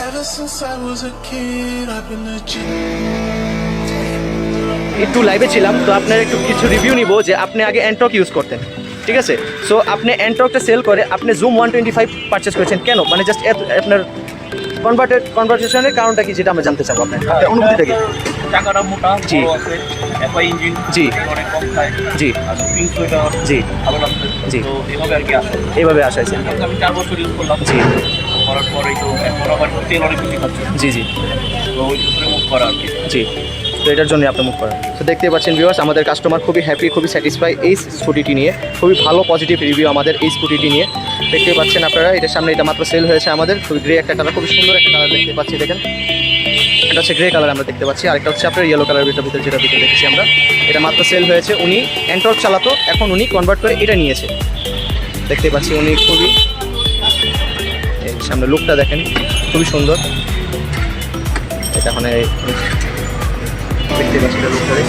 Ever since I was a kid, I've been legit. একটু লাইভে ছিলাম, তো আপনার একটু কিছু রিভিউ নিব যে আপনি আগে অ্যান্ট্রক ইউজ করতেন, ঠিক আছে? সো আপনি অ্যান্ট্রকটা সেল করে আপনি জুম 125 পারচেস করেছেন কেন? মানে জাস্ট আপনার কনভার্সেশনের কারণটা কি, যেটা আমরা জানতে চাবো আপনার অনুভূতিটা কি? চাকাটা মোটা, জি। বড় আছে, এফআই ইঞ্জিন, জি। অনেক কম খায়, জি আর স্প্রিং সুইটার জি ভালো লাগছে। জি। তো এভাবে আর কি আসে। এইভাবে আসাইছে। আমি 4 বছর ইউজ করলাম। জি। করার পরেই তো এখন আবার তেল অনেক বেশি খাচ্ছে। জি জি তো ওই ক্ষেত্রে মুভ করা আর কি। জি, তো এটার জন্য আপনি মুভ করেন। তো দেখতে পাচ্ছেন ভিউয়ার্স, আমাদের কাস্টমার খুবই হ্যাপি, খুবই স্যাটিসফাই এই স্কুটিটি নিয়ে, খুবই ভালো পজিটিভ রিভিউ আমাদের এই স্কুটিটি নিয়ে। দেখতে পাচ্ছেন আপনারা, এটার সামনে এটা মাত্র সেল হয়েছে আমাদের, খুবই গ্রে একটা কালার, খুবই সুন্দর একটা কালার দেখতে পাচ্ছি। দেখেন এটা হচ্ছে গ্রে কালার আমরা দেখতে পাচ্ছি, আরেকটা হচ্ছে আপনার ইয়েলো কালার ভিতরে যেটা ভিতরে দেখেছি আমরা, এটা মাত্র সেল হয়েছে। উনি অ্যান্ট্রক চালাতো, এখন উনি কনভার্ট করে এটা নিয়েছে। দেখতে পাচ্ছি উনি খুবই, এই সামনে লুকটা দেখেন খুবই সুন্দর। এটা এখন দেখতে পাচ্ছি এটা লুক করে।